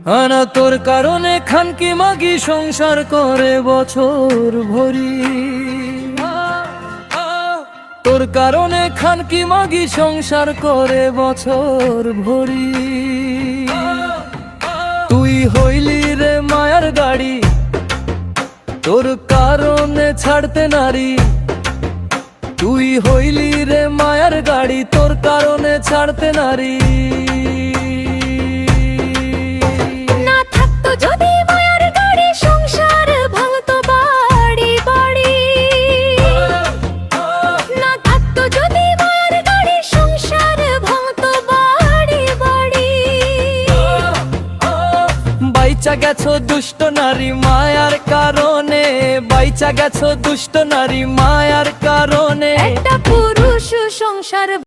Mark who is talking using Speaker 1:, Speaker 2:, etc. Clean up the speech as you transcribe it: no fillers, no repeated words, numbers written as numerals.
Speaker 1: আনা তোর কারণে খানকি মাগি সংসার করে বছর ভরি, তোর কারণে খানকি মাগি সংসার করে বছর ভরি। তুই হইলি রে মায়ার গাড়ি, তোর কারণে ছাড়তে নারী। তুই হইলি রে মায়ার গাড়ি, তোর কারণে ছাড়তে নারী।
Speaker 2: না থাকতো যদি মায়ার গাড়ি, সংসার ভাঙতো বাড়ি বাড়ি। না থাকতো যদি মায়ার গাড়ি, সংসার ভাঙতো বাড়ি বাড়ি।
Speaker 1: বাইচা গেছো দুষ্ট নারী মায়ার কারণে, বাইচা গেছো দুষ্ট নারী মায়ার কারণে।
Speaker 2: একটা পুরুষ সংসার